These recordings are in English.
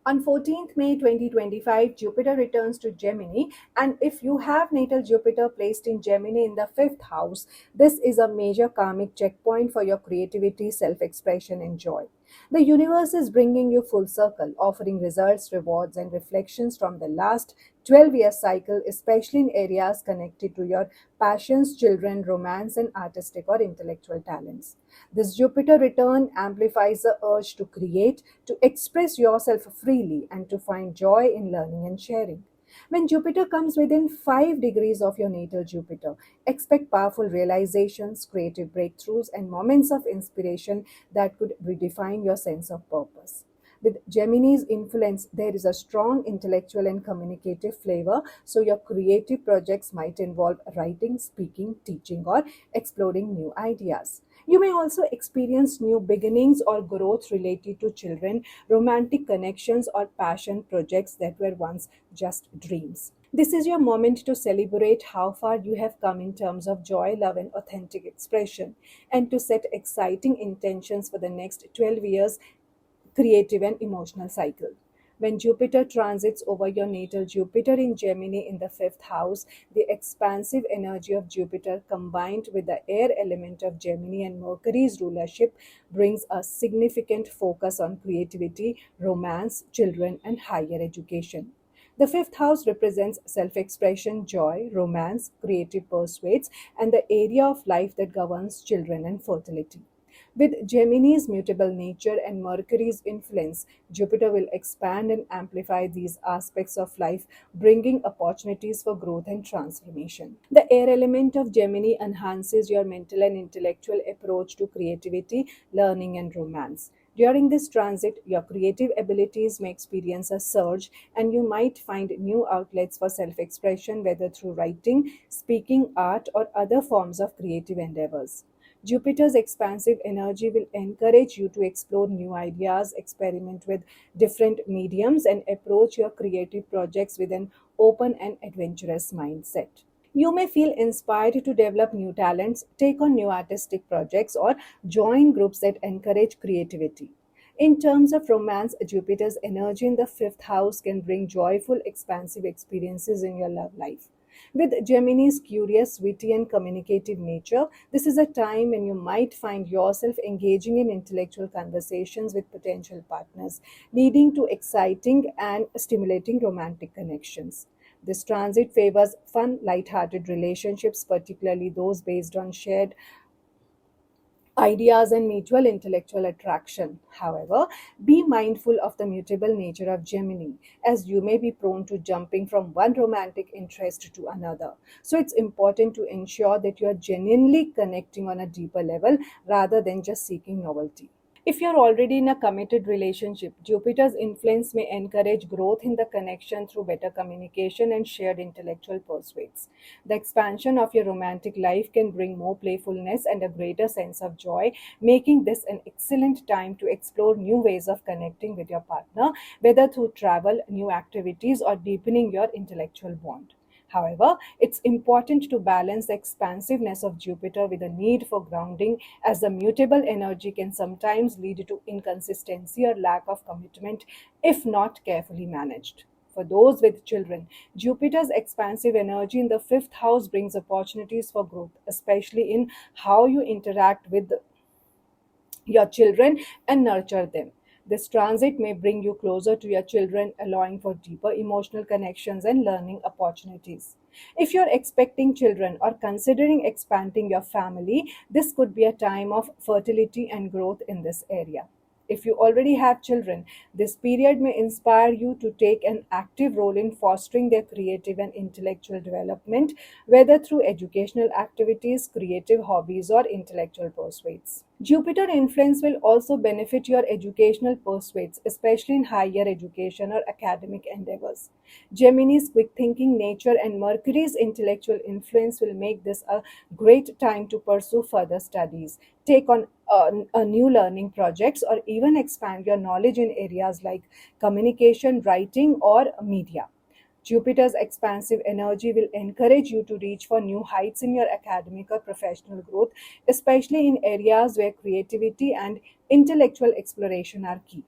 On 14th May 2025, Jupiter returns to Gemini, and if you have natal Jupiter placed in Gemini in the fifth house, this is a major karmic checkpoint for your creativity, self expression, and joy. The universe is bringing you full circle, offering results, rewards, and reflections from the last 12-year cycle, especially in areas connected to your passions, children, romance, and artistic or intellectual talents. This Jupiter return amplifies the urge to create, to express yourself freely, and to find joy in learning and sharing. When Jupiter comes within 5 degrees of your natal Jupiter, expect powerful realizations, creative breakthroughs, and moments of inspiration that could redefine your sense of purpose. With Gemini's influence, there is a strong intellectual and communicative flavor, so your creative projects might involve writing, speaking, teaching, or exploring new ideas. You may also experience new beginnings or growth related to children, romantic connections, or passion projects that were once just dreams. This is your moment to celebrate how far you have come in terms of joy, love, and authentic expression, and to set exciting intentions for the next 12 years creative and emotional cycle. When Jupiter transits over your natal Jupiter in Gemini in the fifth house, the expansive energy of Jupiter combined with the air element of Gemini and Mercury's rulership brings a significant focus on creativity, romance, children, and higher education. The fifth house represents self expression, joy, romance, creative pursuits, and the area of life that governs children and fertility. With Gemini's mutable nature and Mercury's influence, Jupiter will expand and amplify these aspects of life, bringing opportunities for growth and transformation. The air element of Gemini enhances your mental and intellectual approach to creativity, learning, and romance. During this transit, your creative abilities may experience a surge, and you might find new outlets for self expression, whether through writing, speaking, art, or other forms of creative endeavors. Jupiter's expansive energy will encourage you to explore new ideas, experiment with different mediums, and approach your creative projects with an open and adventurous mindset. You may feel inspired to develop new talents, take on new artistic projects, or join groups that encourage creativity. In terms of romance, Jupiter's energy in the fifth house can bring joyful, expansive experiences in your love life. With Gemini's curious, witty, and communicative nature, this is a time when you might find yourself engaging in intellectual conversations with potential partners, leading to exciting and stimulating romantic connections. This transit favors fun, light-hearted relationships, particularly those based on shared ideas and mutual intellectual attraction. However, be mindful of the mutable nature of Gemini, as you may be prone to jumping from one romantic interest to another. So, it's important to ensure that you are genuinely connecting on a deeper level rather than just seeking novelty. If you're already in a committed relationship, Jupiter's influence may encourage growth in the connection through better communication and shared intellectual pursuits. The expansion of your romantic life can bring more playfulness and a greater sense of joy, making this an excellent time to explore new ways of connecting with your partner, whether through travel, new activities, or deepening your intellectual bond. However, it's important to balance the expansiveness of Jupiter with a need for grounding, as the mutable energy can sometimes lead to inconsistency or lack of commitment if not carefully managed. For those with children, Jupiter's expansive energy in the fifth house brings opportunities for growth, especially in how you interact with your children and nurture them. This transit may bring you closer to your children, allowing for deeper emotional connections and learning opportunities. If you're expecting children or considering expanding your family, this could be a time of fertility and growth in this area. If you already have children, this period may inspire you to take an active role in fostering their creative and intellectual development, whether through educational activities, creative hobbies, or intellectual pursuits. Jupiter influence will also benefit your educational pursuits, especially in higher education or academic endeavors. Gemini's quick thinking nature and Mercury's intellectual influence will make this a great time to pursue further studies, take on a new learning projects, or even expand your knowledge in areas like communication, writing, or media. Jupiter's expansive energy will encourage you to reach for new heights in your academic or professional growth, especially in areas where creativity and intellectual exploration are key.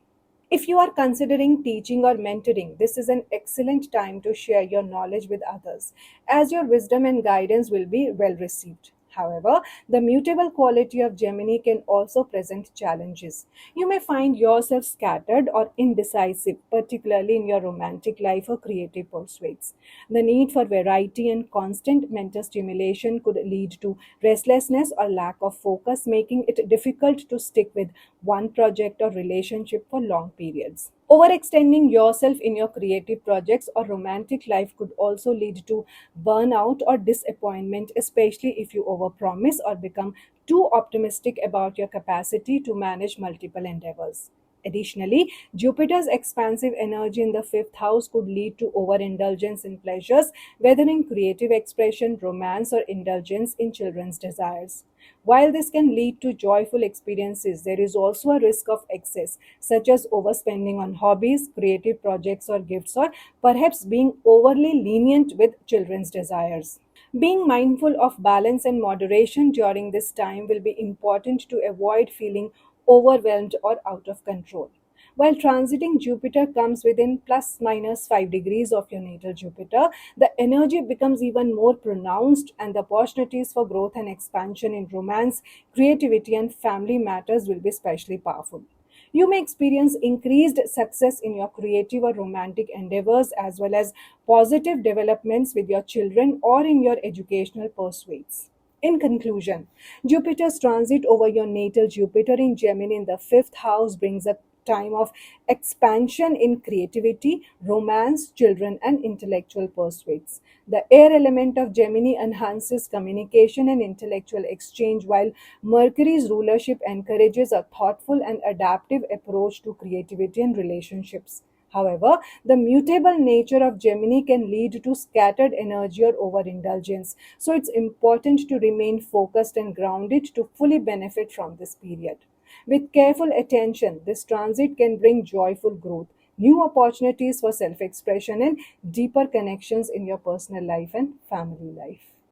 If you are considering teaching or mentoring, this is an excellent time to share your knowledge with others, as your wisdom and guidance will be well received. However, the mutable quality of Gemini can also present challenges. You may find yourself scattered or indecisive, particularly in your romantic life or creative pursuits. The need for variety and constant mental stimulation could lead to restlessness or lack of focus, making it difficult to stick with one project or relationship for long periods. Overextending yourself in your creative projects or romantic life could also lead to burnout or disappointment, especially if you overpromise or become too optimistic about your capacity to manage multiple endeavors. Additionally, Jupiter's expansive energy in the fifth house could lead to overindulgence in pleasures, whether in creative expression, romance, or indulgence in children's desires. While this can lead to joyful experiences, there is also a risk of excess, such as overspending on hobbies, creative projects, or gifts, or perhaps being overly lenient with children's desires. Being mindful of balance and moderation during this time will be important to avoid feeling overwhelmed or out of control. While transiting Jupiter comes within plus minus 5 degrees of your natal Jupiter, the energy becomes even more pronounced, and the opportunities for growth and expansion in romance, creativity, and family matters will be especially powerful. You may experience increased success in your creative or romantic endeavors, as well as positive developments with your children or in your educational pursuits. In conclusion, Jupiter's transit over your natal Jupiter in Gemini in the fifth house brings a time of expansion in creativity, romance, children, and intellectual pursuits. The air element of Gemini enhances communication and intellectual exchange, while Mercury's rulership encourages a thoughtful and adaptive approach to creativity and relationships. However, the mutable nature of Gemini can lead to scattered energy or overindulgence, so it's important to remain focused and grounded to fully benefit from this period. With careful attention, this transit can bring joyful growth, new opportunities for self expression, and deeper connections in your personal life and family life.